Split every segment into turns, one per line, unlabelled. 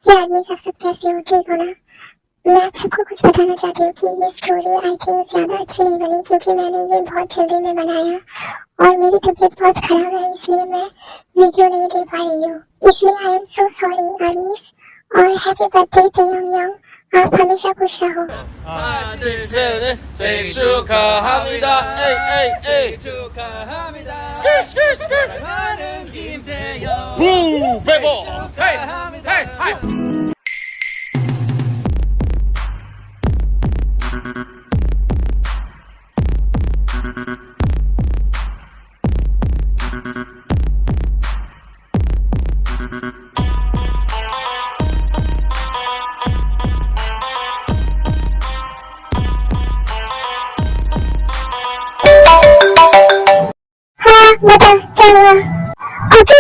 यार मैं सब कैसे हो, ठीक हो ना। मैं आप सबको कुछ बताना चाहती हूँ कि ये स्टोरी आई थिंक ज्यादा अच्छी नहीं बनी क्योंकि मैंने ये बहुत जल्दी में बनाया और मेरी तबीयत बहुत खराब है, इसलिए मैं वीडियो नहीं दे पा रही हूँ। इसलिए I am so sorry armies, और हैप्पी बर्थडे टू यंग यंग। आप हमेशा खुश रहो।
생일 축하합니다. 에이 에이 에이.
축하합니다.
스컬.
사랑하는 김태형.
부 배보. 헤이
축하합니다.
헤이 하이.
बता क्या हुआ? ओके,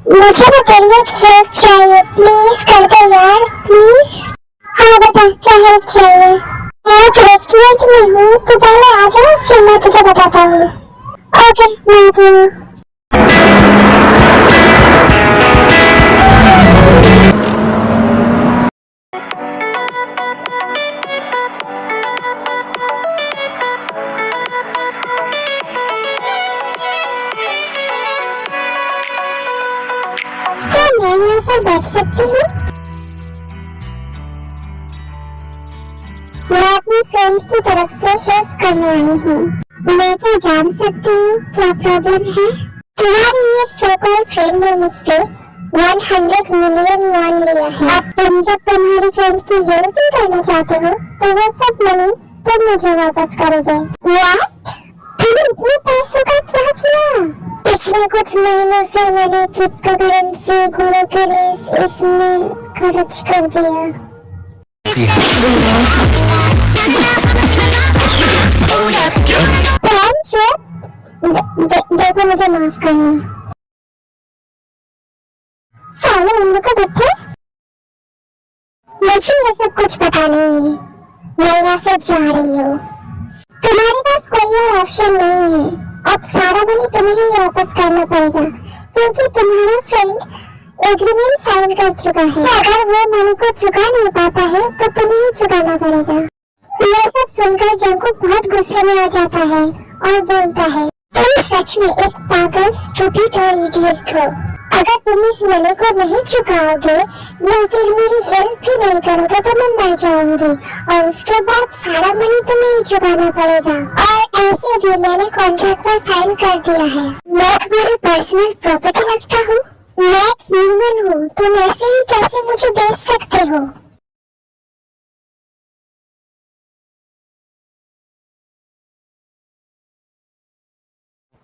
मुझे ना तेरी एक हेल्प चाहिए, प्लीज कर दे यार, प्लीज। हाँ बता क्या हेल्प चाहिए? मैं एक रेस्टोरेंट में हूँ, तू पहले आ जा फिर मैं तुझे बताता हूँ। ओके मैं आती हूँ। मैं यहाँ पर बैठ सकती हूँ? मैं अपनी फ्रेंड की तरफ से हेल्प करने आई हूँ। मैं क्या जान सकती हूँ क्या प्रॉब्लम है? तुम्हारी ये सो कॉल्ड फ्रेंड ने मुझसे 100 मिलियन वॉन लिया है। अब तुम जब तुम्हारी फ्रेंड की हेल्प ही करना चाहते हो तो वो सब मनी तुम मुझे वापस करोगे। व्हाट? तुमने इतने पैसों का क्या किया? पिछले कुछ महीनों से मैंने क्रिप्टो करेंसी घोड़ों के लिए इसमें खर्च कर दिया। देखो मुझे माफ करना। साले उन लोग का बच्चा, मुझे ये सब कुछ पता नहीं है। मैं यहाँ से जा रही हूँ। तुम्हारे पास कोई और ऑप्शन नहीं है। अब सारा मनी तुम्हें ही वापस करना पड़ेगा क्योंकि तुम्हारा फ्रेंड एग्रीमेंट साइन कर चुका है। अगर वो मनी को चुका नहीं पाता है तो तुम्हें ही चुकाना पड़ेगा। ये सब सुनकर जंकुक बहुत गुस्से में आ जाता है और बोलता है, तुम सच में एक पागल स्टूपिड और इडियट हो। अगर तुम इस मनी को नहीं चुकाओगे या फिर मेरी हेल्प भी नहीं करोगे तो मैं मर जाऊंगी और उसके बाद सारा मनी तुम्हें ही चुकाना पड़ेगा। और ऐसे भी मैंने कॉन्ट्रैक्ट पर साइन कर दिया है। मैं तुम्हारी पर्सनल प्रॉपर्टी लगता हूँ? मैं एक ह्यूमन हूँ, तुम ऐसे ही कैसे मुझे बेच सकते हो?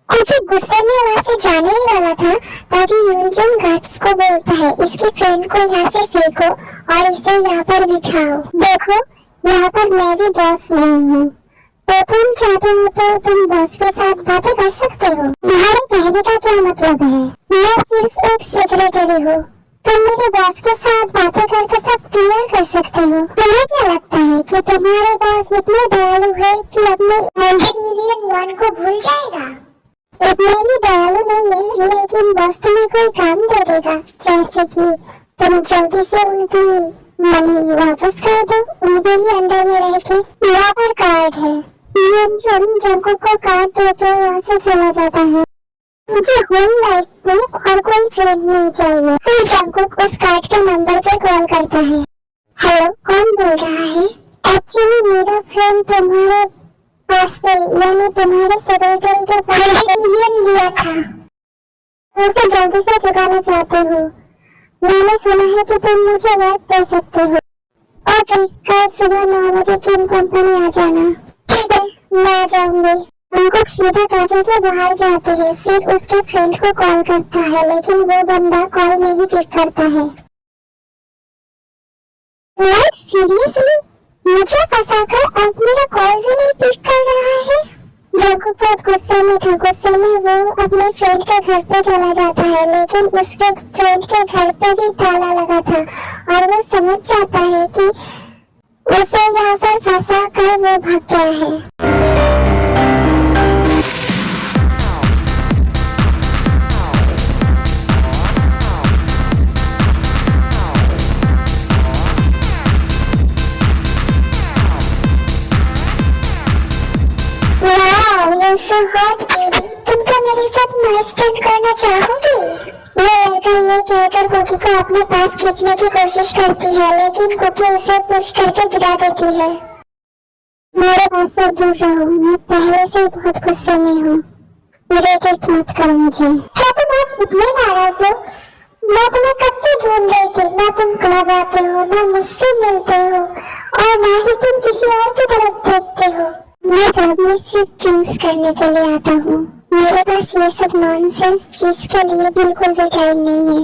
कुछ गुस्से में वहाँ से जाने ही वाला था तभी यूनजंग गार्ड्स को बोलता है, इसकी फ्रेंड को यहाँ से फेंको और इसे यहाँ पर बिठाओ। देखो यहाँ पर मैं भी बॉस नहीं हूँ, तो तुम चाहते हो तो तुम बॉस के साथ बातें कर सकते हो। तुम्हारे कहने का क्या मतलब है? मैं सिर्फ एक सेक्रेटरी हूँ। तुम मेरे बॉस के साथ बातें करके सब क्लियर कर सकते हो। तुम्हें क्या लगता है कि तुम्हारे बॉस इतने दयालु है कि अपने 100 मिलियन वॉन को भूल जाएगा? इतना भी दयालु नहीं है, लेकिन बॉस तुम्हें कोई काम दे देगा, जैसे कि तुम जल्दी से उनकी मनी वापस कर दो उनके ही अंडर में रह के। यहाँ पर कार्ड है। यूनजंग जंकुक को कार्ड देके वहाँ से चला जाता है। मुझे होल लाइफ में और कोई फ्रेंड नहीं चाहिए। फिर जंकुक उस कार्ड के नंबर पे कॉल करता है। हेलो, कौन बोल रहा है? एक्चुअली मेरा फ्रेंड तुम्हारे पास से यानी तुम्हारे सेक्रेटरी के पास 1 मिलियन लिया था, उसे जल्दी से चुकाना चाहते हो। मैंने सुना है कि तुम मुझे वर्क दे सकते हो। ओके, कल सुबह 9 बजे किम कंपनी आ जाना। ठीक है, मैं आ जाऊंगी। उनको सीधा कैफे से बाहर जाते हैं, फिर उसके फ्रेंड को कॉल करता है लेकिन वो बंदा कॉल नहीं पिक करता है। लाइक सीरियसली, मुझे फंसाकर अब मेरा कॉल भी नहीं पिक कर रहा है। जंकुक बहुत गुस्से में था। गुस्से में वो अपने फ्रेंड के घर पे चला जाता है लेकिन उसके फ्रेंड के घर पे भी ताला लगा था और वो समझ जाता है कि उसे यहाँ पर फंसा कर वो भाग गया है। सो हॉट बेबी, तुम क्या मेरे साथ नाइस स्टंट करना चाहोगी? वो लड़का ये कहकर कुकी को अपने पास खींचने की कोशिश करती है, लेकिन कुकी उसे पुश करके गिरा देती है। मेरे पास से दूर रहो, मैं पहले से ही बहुत गुस्से में हूँ। मुझे टेस्ट मत करो मुझे। क्या तुम आज इतने नाराज हो? मैं तुम्हें कब से ढूंढ रही थी। ना तुम क्लब आते हो, ना मुझसे मिलते हो, और ना ही तुम किसी और की तरफ देखते हो। मैं क्लब में सिर्फ ड्रिंक्स करने के लिए आता हूँ। मेरे पास ये सब नॉनसेंस चीज के लिए बिल्कुल भी टाइम नहीं है।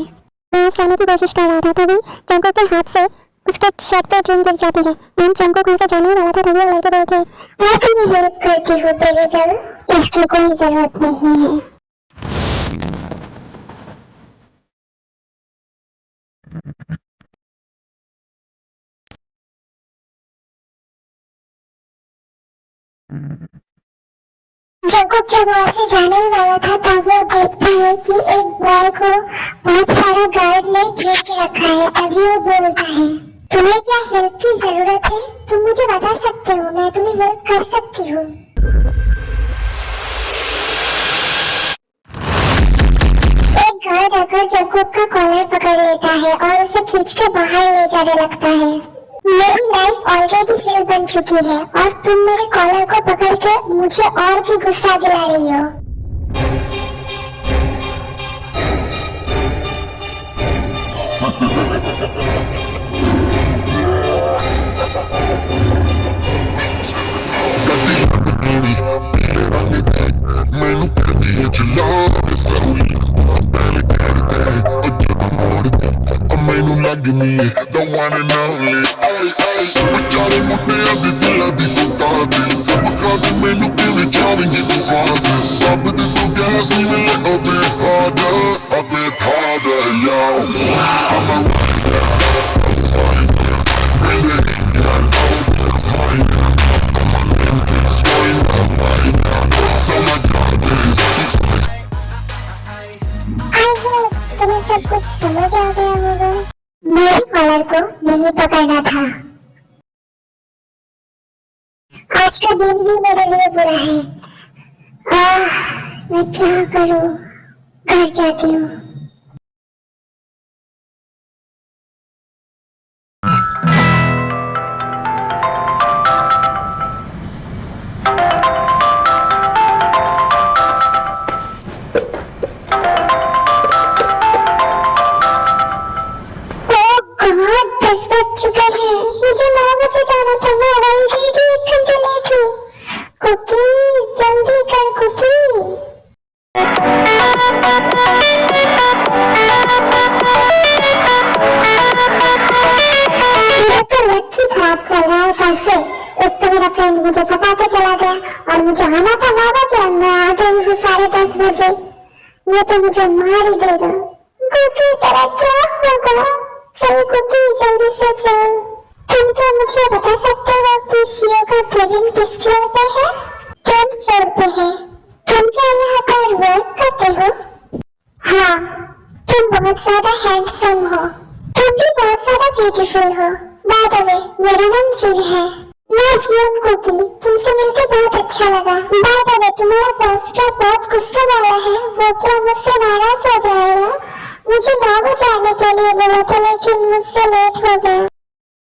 मैं जाने की कोशिश कर रहा था, तभी जंको के हाथ से उसके शर्ट पे ड्रिंक गिर जाती है। मैं जंको कौन सा जाने वाला था, तभी वो लड़के बोलते हैं, मैं तुम्हें हेल्प करती हूँ बेबी गर्ल, इसकी कोई जरूरत नहीं है। जंको जब वहाँ से जाने ही वाला था, तब वो देखता है कि एक बॉय को बहुत सारा गार्ड ने घेर के रखा है। तभी वो बोलता है, तुम्हें क्या हेल्प की जरूरत है? तुम मुझे बता सकते हो, मैं तुम्हें हेल्प कर सकती हूँ। एक गार्ड आकर जंको का कॉलर पकड़ लेता है और उसे खींच के बाहर ले जाने लगता है। मेरी लाइफ ऑलरेडी हेल बन चुकी है और तुम मेरे कॉलर को पकड़ के मुझे और भी गुस्सा दिला रही हो।
ਮੈਨੂੰ ਕਹਿੰਦੀ ਹੈ ਚਲਾ ਸਹੀ ਪਹਿਲੇ ਕਰਦੇ ਮੈਨੂੰ ਲੱਗਨੀ ਹੈ the one and only ਵਿਚਾਰੇ ਮੁੰਡਿਆਂ ਦੇ ਦਿਲਾਂ ਦੀ ਤੁਕਾਂ ਦੀ ਮਖਾ ਦੇ ਮੈਨੂੰ ਕਿਵੇਂ ਚਾਵੇਂਗੀ ਤੂੰ ਫਾਸਟ ਸਭ ਦੇ ਤੂੰ ਗੈਸ ਨਹੀਂ ਮਿਲੇ a bit harder yo I'm a rider I'm fine really I'm fine I'm a limited swing I'm right now so my job is just
I hope तुम्हें सब कुछ समझ आ गया होगा। मेरी कॉलर को नहीं पकड़ना था। आज का दिन ही मेरे लिए बुरा है। मैं क्या करूं? घर जाती हूँ। चुके हैं, मुझे 9 बजे जाना था। मैं ऑलरेडी 1 घंटे लेट हूँ। कुकी जल्दी कर कुकी। मेरा तो लकी खराब चल रहा है कल से। एक तो मेरा फ्रेंड मुझे फंसा के चला गया और मुझे आना था 9 बजे, मैं आ गई हूँ 10:30 बजे। ये तो मुझे मार ही देगा। कुकी तेरा क्या होगा? चल कुकी जल्दी से चल। तुम क्या मुझे बता सकते हो कि सीओ का केबिन किस फ्लोर पे है? 10th फ्लोर पे है। तुम क्या यहाँ पर वर्क करते हो? हाँ, तुम बहुत ज्यादा हैंडसम हो। तुम भी बहुत ज्यादा ब्यूटीफुल हो। बाय द वे, मेरा नाम जिन है। मैं जिन कुकी, तुमसे मिलकर बहुत अच्छा लगा। बाय द वे, तुम्हारा बॉस क्या बहुत गुस्से वाला है? वो क्या मुझसे नाराज हो जाएगा? मुझे 9 बजे आने के लिए बोला था, लेकिन मुझसे लेट हो गया।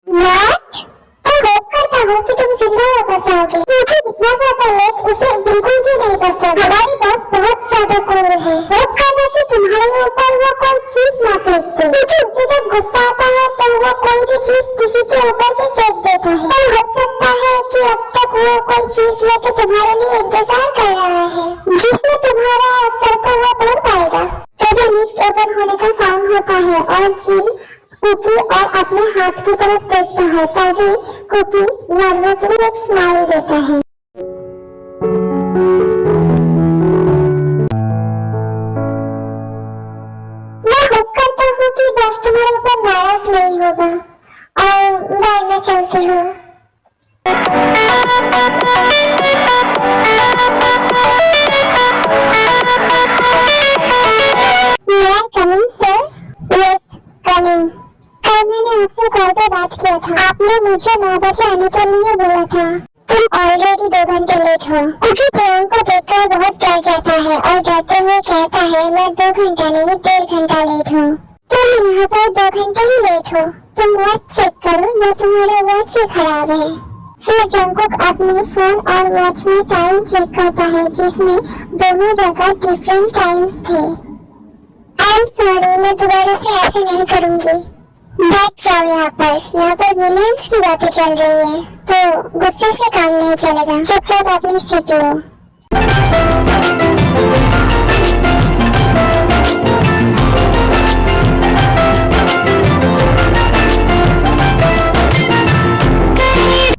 What? मैं होप करता हूँ कि तुम जिंदा वापस आओगे। मुझे इतना ज्यादा लेट उसे बिल्कुल भी नहीं पसंद। हमारी बॉस बहुत ज्यादा कूल है। होप करना कि तुम्हारे ऊपर वो कोई चीज ना फेंक दे, क्योंकि उसे जब गुस्सा आता है तो वो कोई भी चीज किसी के ऊपर भी फेंक देता है। और हो सकता है कि अब तक वो कोई चीज लेके तुम्हारे लिए इंतजार कर रहा है, जिसमें तुम्हारा सर को वो तोड़ पाएगा। तभी लिफ्ट ओपन होने का साउंड होता है और जिन कुकी और अपने हाथ की तरफ देखता है। तभी कुकी नर्वसली एक स्माइल देता है। मैं होप करता हूँ कि बॉस तुम्हारे ऊपर नाराज नहीं होगा और मैं चलती हूँ। मैं कमिंग सर? Yes coming. कल मैंने आपसे कॉल पे बात किया था। आपने मुझे 9 बजे आने के लिए बोला था। तुम ऑलरेडी 2 घंटे लेट हो। कुकी प्रियांक को देखकर बहुत डर जाता है और डरते हुए कहता है मैं 2 घंटा नहीं 1.5 घंटा लेट हूँ। तुम यहाँ पर 2 घंटे ही लेट हो। तुम वॉच चेक करो या तुम्हारा वॉच ही खराब है। फिर जंगकुक अपने फोन और वॉच में टाइम चेक करता है जिसमें दोनों जगह डिफरेंट टाइम्स थे। आई एम सॉरी, मैं दोबारा से ऐसे नहीं करूँगी। बैठ जाओ यहाँ पर मिलियंस की बातें चल रही है तो गुस्से से काम नहीं चलेगा। चुपचाप अपनी सीट लो।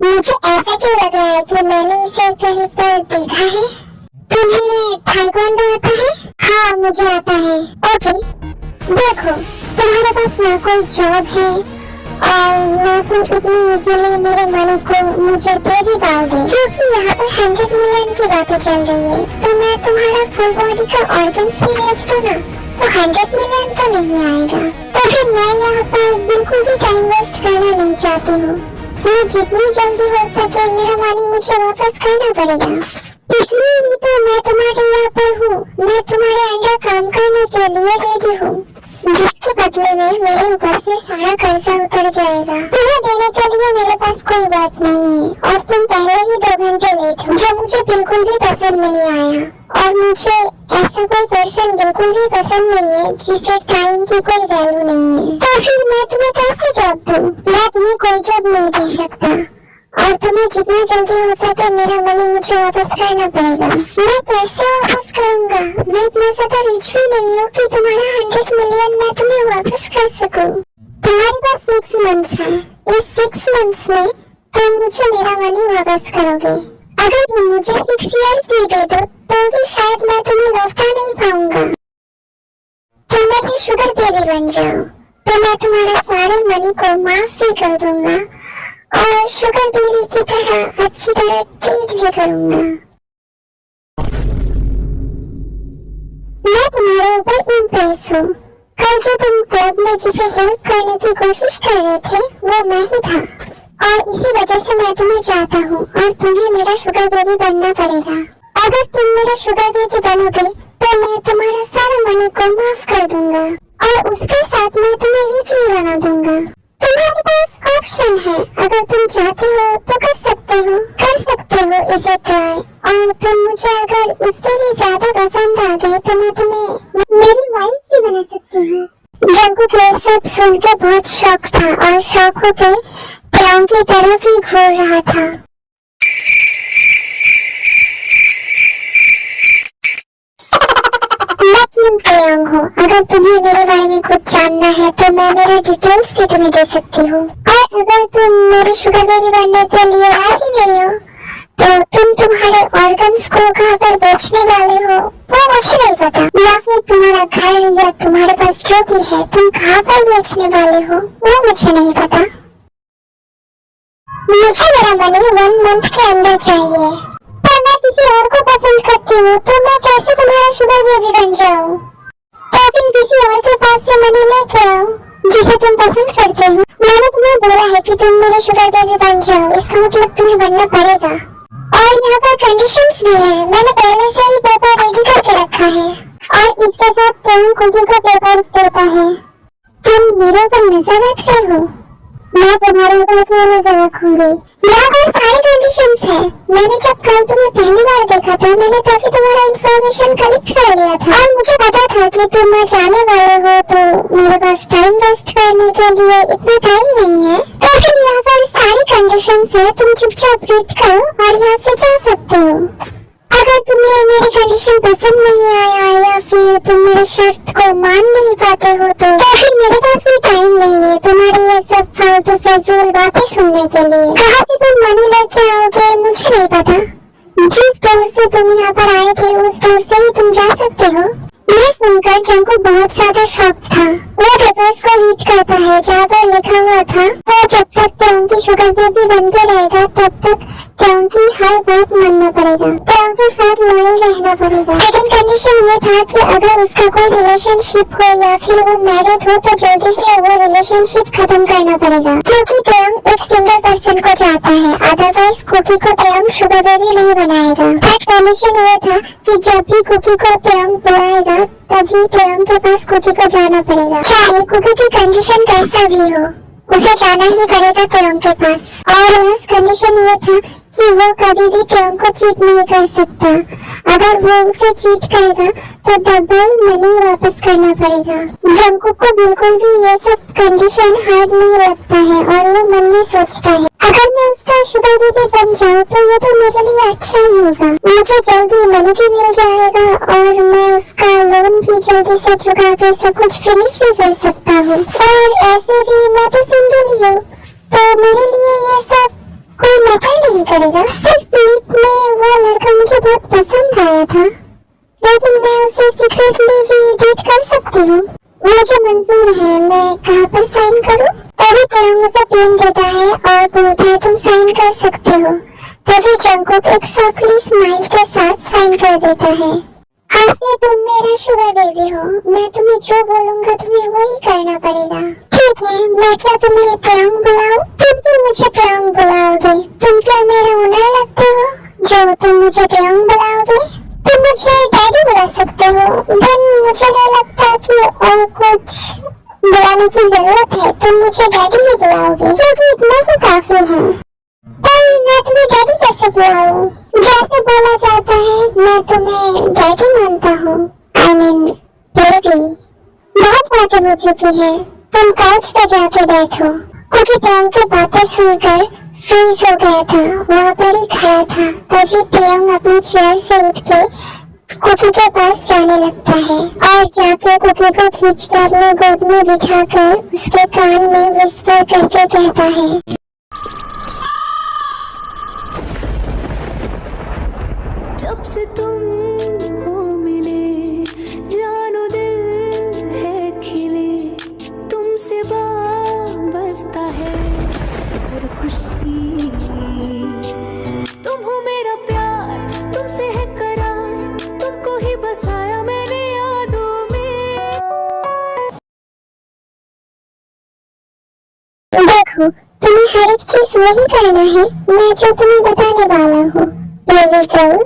मुझे ऐसा क्यों लग रहा है कि मैंने इसे कहीं पर देखा है। तुम्हें ताइक्वांडो आता है? हाँ मुझे आता है। ओके देखो, तुम्हारे पास ना कोई जॉब है और ना तुम इतनी इजीली मेरे मनी को मुझे दे भी पाओगे, क्योंकि यहाँ पर 100 मिलियन की बातें चल रही है। तो मैं तुम्हारा फुल बॉडी का ऑर्गन्स भी बेच दूँ ना तो 100 मिलियन तो नहीं आएगा। तो फिर मैं यहाँ पर बिल्कुल भी टाइम वेस्ट करना नहीं चाहती हूँ। तुम्हें जितनी जल्दी हो सके मेरा मनी मुझे वापस करना पड़ेगा। इसलिए ही तो मैं तुम्हारे यहाँ पर हूँ। मैं तुम्हारे अंडर काम करने के लिए रेडी हूँ, जिसके बदले में मेरे ऊपर से सारा कर्जा उतर जाएगा। तुम्हें देने के लिए मेरे पास कोई बात नहीं है और तुम पहले ही 2 घंटे लेट हो, जो मुझे बिल्कुल भी पसंद नहीं आया। और मुझे ऐसा कोई पर्सन बिल्कुल भी पसंद नहीं है जिसे टाइम की कोई वैल्यू नहीं है। तो फिर मैं तुम्हें कैसे जॉब दूँ? मैं तुम्हें कोई जॉब नहीं दे सकता और तुम्हें जितना जल्दी हो सके मेरा मनी मुझे वापस करना पड़ेगा। मैं कैसे वापस करूँगा? मैं इतना ज्यादा रिच भी नहीं हूँ कि तुम्हारा 100 मिलियन मैं तुम्हें वापस कर सकूँ। तुम्हारे पास 6 मंथ्स है। इस 6 मंथ्स में तुम मुझे मेरा मनी वापस करोगे। अगर तुम मुझे 6 इयर्स भी दे दो तो भी शायद मैं तुम्हें लौटा नहीं पाऊंगा। तुम मेरी शुगर बेबी बन जाओ तो मैं तुम्हारा सारे मनी को माफ भी कर दूंगा और शुगर बेबी की तरह अच्छी तरह ट्रीट भी करूंगा। मैं तुम्हारे ऊपर इम्प्रेस हूँ। कल जो तुम क्लब में जिसे हेल्प करने की कोशिश कर रहे थे वो मैं ही था और इसी वजह से मैं तुम्हें चाहता हूँ और तुम्हें मेरा शुगर बेबी बनना पड़ेगा। अगर तुम मेरा शुगर बेबी बनोगे तो मैं तुम्हारा सारा मनी को माफ कर दूंगा और उसके साथ मैं तुम्हें रिच भी बना दूंगा। तुम्हारे पास ऑप्शन है, अगर तुम चाहते हो तो कर सकते हो इसे ट्राई। और तुम मुझे अगर उससे भी ज्यादा पसंद आ गए तो मैं तुम्हें मेरी वाइफ भी बना सकती हूँ। जंगकुक ये सब सुन के बहुत शॉक था और शॉक होके प्रियांक की तरफ ही घूर रहा था। मैं किम प्रियांक हूँ। अगर तुम्हें मेरे बारे में कुछ जानना है तो मैं मेरे डिटेल्स भी तुम्हें दे सकती हूँ। और अगर तुम मेरी शुगर बेबी बनने के लिए राजी नहीं हो तो तुम तुम्हारे ऑर्गन्स को कहाँ पर बेचने वाले हो वो मुझे नहीं पता, या फिर तुम्हारा घर या तुम्हारे पास जो भी है तुम कहाँ पर बेचने वाले हो वो मुझे नहीं पता। मुझे मेरा मनी 1 मंथ के अंदर चाहिए। पर मैं किसी और को पसंद करती हूँ तो मैं कैसे तुम्हारा शुगर बेबी बन जाऊँ? तो फिर किसी और के पास से मनी लेके आओ जिसे तुम पसंद करते हो। मैंने तुम्हें बोला है कि तुम मेरे शुगर बेबी बन जाओ, इसका मतलब तुम्हें बनना पड़ेगा। और यहाँ पर कंडीशंस भी है, मैंने पहले से ही पेपर रेडी करके रखा है और इसके साथ तुम कुकी को पेपर्स देता है। तुम मेरे ऊपर नजर रख रहे हो? मैं तुम्हारे ऊपर क्यों नजर रखूंगी? यहाँ पर सारी कंडीशंस है। मैंने जब कल तुम्हें पहली बार देखा था मैंने तभी तुम्हारा इंफॉर्मेशन कलेक्ट कर लिया था और मुझे पता था कि तुम आज आने वाले हो तो मेरे पास टाइम वेस्ट करने के लिए इतना टाइम नहीं है। तो फिर यहाँ पर सारी कंडीशंस है, तुम चुपचाप रीड करो और यहाँ से जा सकते हो। अगर तुम्हें मेरी कंडीशन पसंद नहीं आया या फिर तुम मेरी शर्त को मान नहीं पाते हो तो फिर मेरे पास भी टाइम नहीं है तुम्हारी ये सब फालतू फजूल बातें सुनने के लिए। कहाँ से तुम मनी लेके आओगे मुझे नहीं पता। जिस डोर से तुम यहाँ पर आए थे उस डोर से ही तुम जा सकते हो। ये सुनकर जंगकुक बहुत ज्यादा शॉक था। वो पेपर्स को रीड करता है जहाँ पर लिखा हुआ था वो जब तक प्रियांक की शुगर बेबी बन के रहेगा तब तक त्यों की हर बात मानना पड़ेगा, त्यों के साथ लॉयल रहना पड़ेगा। सेकंड कंडीशन ये था कि अगर उसका कोई रिलेशनशिप हो या फिर वो मैरिड हो तो जल्दी से वो रिलेशनशिप खत्म करना पड़ेगा, क्योंकि त्यों एक सिंगल पर्सन को चाहता है, अदरवाइज कुकी को त्यों शुगर बेबी नहीं बनाएगा। थर्ड कंडीशन ये था कि जब भी कुकी को त्यों बुलाएगा तभी त्यों के पास कुकी को जाना पड़ेगा, चाहे कुकी की कंडीशन कैसा भी हो, उसे जाना ही पड़ेगा त्यों के पास। और लास्ट कंडीशन ये था कि वो कभी भी त्यों को चीट नहीं कर सकता, अगर वो उसे चीट करेगा तो डबल मनी वापस करना पड़ेगा। जंगकुक को बिल्कुल भी ये सब कंडीशन हार्ड नहीं लगता है और वो मन में सोचता है अगर मैं उसका शुगर बेबी बन जाऊँ तो ये तो मेरे लिए अच्छा ही होगा, मुझे जल्दी मनी भी मिल जाएगा और मैं उसका लोन भी जल्दी से चुका के सब कुछ फिनिश भी कर सकता हूँ। और ऐसे भी मैं तो सिंगल ही हूँ तो मेरे लिए ये सब कोई मैटर नहीं करेगा। सिर्फ मीट में वो लड़का मुझे बहुत पसंद आया था, लेकिन मैं उसे सीक्रेटली भी डेट कर सकती हूँ, मुझे मंजूर है, मैं कहाँ पर साइन करूँ? तभी त्यों मुझे पेन देता है और बोलता है तुम साइन कर सकते हो। तभी जंगकुक एक सॉफ्टली स्माइल के साथ साइन कर देता है। आज से तुम मेरा शुगर बेबी हो, मैं तुम्हें जो बोलूँगा तुम्हें वही करना पड़ेगा, ठीक है? मैं क्या तुम्हें त्यों बुलाऊं? तुम मुझे त्यों बुलाओगे? तुम क्या मेरा ओनर लगते हो जो तुम मुझे त्यों बुलाओगे? तुम मुझे डैडी बुला सकते हो, देन मुझे नहीं लगता कि और कुछ बुलाने की जरूरत है, तुम मुझे डैडी ही बुलाओगे क्योंकि इतना ही काफी है। पर मैं तुम्हें डैडी कैसे बुलाऊं? जैसे बोला जाता है मैं तुम्हें डैडी मानता हूँ, आई मीन बेबी। बहुत बातें हो चुकी है, तुम काउच पे जाके बैठो। कुकी त्यों की बातें सुनकर फ्रीज हो गया था, वहाँ पर ही खड़ा था। तभी त्यों अपनी चेयर से उठ के कुकी के पास जाने लगता है और जाके कुकी को खींच के अपने गोद में बिठाकर उसके कान में विस्पर करके कहता है,
जब से तुम हो मिले जानो दिल है खिले, तुमसे वाबस्ता है हर खुशी, तुम हो मेरा प्यार, तुमसे है करार, तुमको ही बसाया मैंने यादों में।
देखो तुम्हें हर एक चीज वही करना है मैं जो तुम्हें बताने वाला हूँ, बेबी गर्ल।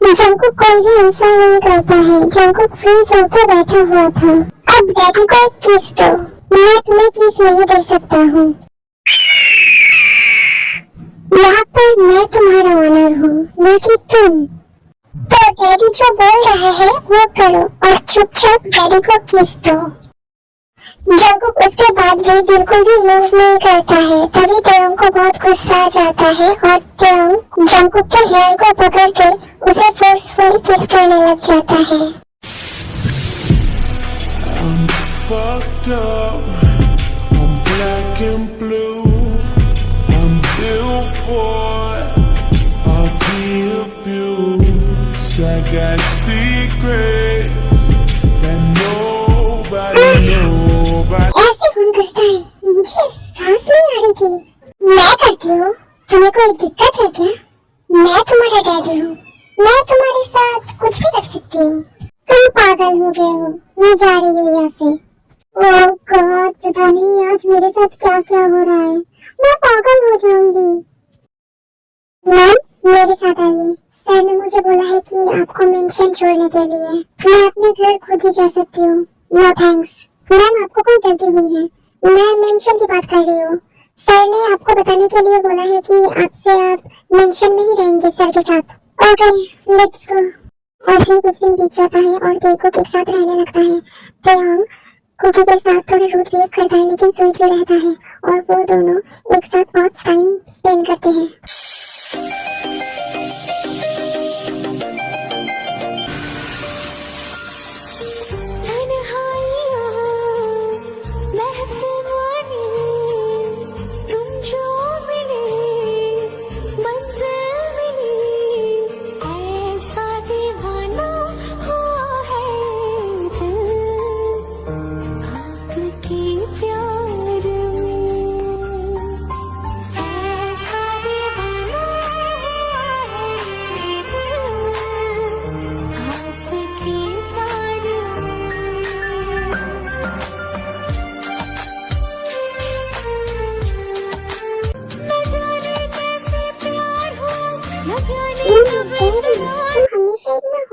जंगकुक कोई भी आंसर नहीं करता है, जंगकुक फ्रीज होकर बैठा हुआ था। अब डैडी को एक किस दो, मैं तुम्हें किस नहीं दे सकता हूँ, यहाँ पर मैं तुम्हारा ओनर हूँ, न कि तुम। तो डैडी जो बोल रहा है वो करो और चुपचाप डैडी को किस दो। जंगकुक उसके बाद भी बिल्कुल भी मूव नहीं करता है। तभी त्यों को बहुत गुस्सा आ जाता है और त्यों जंगकुक के हेयर को पकड़ के उसे फोर्सफुली किस करने लग जाता है।
I'm fucked up, I'm black and blue, I'm built for all the abuse. I got secrets that nobody knows.
ऐसे कौन करता है? मुझे सांस नहीं आ रही थी। मैं करती हूँ, तुम्हें कोई दिक्कत है क्या? मैं तुम्हारा डैडी हूँ, मैं तुम्हारे साथ कुछ भी कर सकती हूँ। तुम पागल हो गए हो, मैं जा रही हूँ यहाँ से। ओह गॉड, पता नहीं आज मेरे साथ क्या क्या हो रहा है, मैं पागल हो जाऊंगी। मैम मेरे साथ आइए, सर ने मुझे बोला है कि आपको मेंशन छोड़ने के लिए। मैं अपने घर खुद ही जा सकती हूँ। नो थैंक्स मैम, आपको कोई गलती हुई है, मैं मेंशन की बात कर रही हूँ। सर ने आपको बताने के लिए बोला है कि आपसे आप मेंशन में ही रहेंगे सर के साथ। Okay let's go. ऐसे ही कुछ दिन बीत जाता है और तेकुक एक साथ रहने लगता है। त्यों कुकी के साथ थोड़ा रूड बिहेव करता है लेकिन स्वीट भी रहता है और वो दोनों एक साथ बहुत टाइम स्पेंड करते हैं।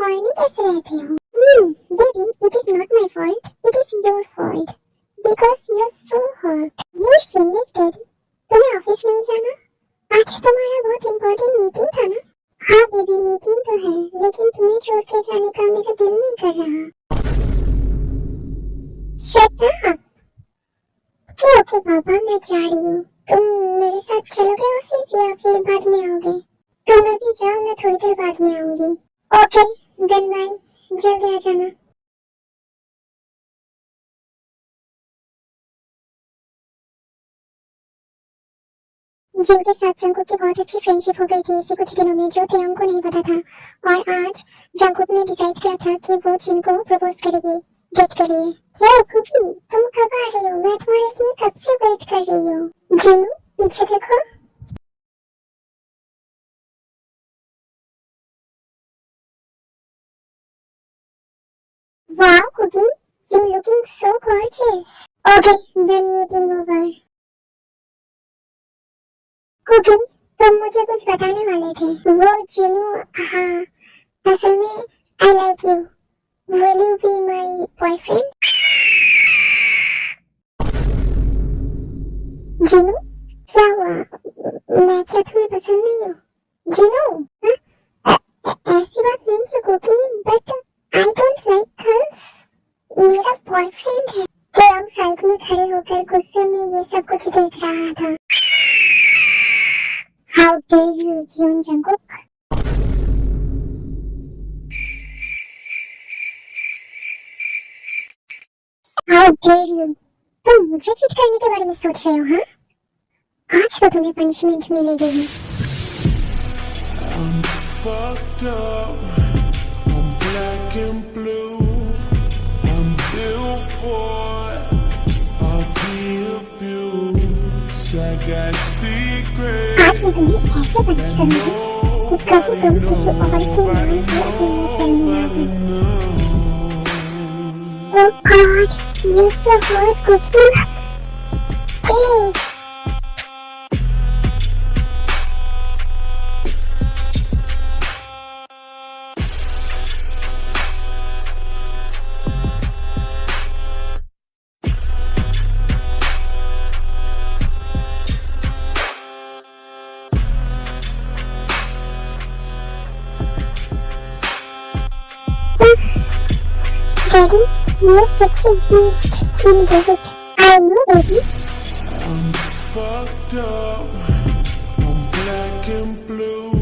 कॉर्नी कैसे रहते हो? Baby, it is not my fault, it is your fault because you are so hot. You shameless daddy, तुम्हें ऑफिस नहीं जाना? आज तुम्हारा बहुत इंपॉर्टेंट मीटिंग था ना? हाँ बेबी, मीटिंग तो है, लेकिन तुम्हें छोड़ के जाने का मेरा दिल नहीं कर रहा। Shut up. ओके पापा, मैं जा रही हूँ। तुम मेरे साथ चलोगे ऑफिस या फिर बाद में आओगे? तुम अभी जाओ, मैं थोड़ी देर बाद में आऊंगी। ओके देन बाय, जल्दी आ जाना। जिनके साथ जंकुक की बहुत अच्छी फ्रेंडशिप हो गई थी इसी कुछ दिनों में, जो तेयंग को नहीं पता था। और आज जंकुक ने डिसाइड किया था कि वो जिन को प्रपोज करेगी डेट के लिए। हे कुकी, तुम कब आ रही हो? मैं तुम्हारे लिए कब से वेट कर रही हूँ। जिनू, पीछे देखो। Wow Kookie, you looking so gorgeous. Okay then meeting over. Kookie, तुम मुझे कुछ बताने वाले थे। वो जिनू, हाँ, असल में I like you. Will you be my boyfriend? Jinu, क्या हुआ? मैं क्या तुम्हें पसंद नहीं हूँ? जिनू, ऐसी बात नहीं है Kookie, but I don't like girls. मेरा बॉयफ्रेंड है। तेयंग साइड में खड़े होकर गुस्से में ये सब कुछ देख रहा था। How dare you, Jeon Jungkook? How dare you? तुम मुझे चीट करने के बारे में सोच रहे हो? हाँ, आज तो तुम्हें पनिशमेंट मिलेगी।
I'm fucked up, I'm black and blue, I'm built for I'll be abused, I got secrets,
आज मैं तुम्हें ऐसे पनिश करूंगी कि कभी तुम किसी और के नाम पे अपने मुंह पर नहीं आते। Oh God, you're so hot, Cookie. Hey. Daddy, you're such a beast in bed. I know, baby.
I'm fucked up, I'm black and blue.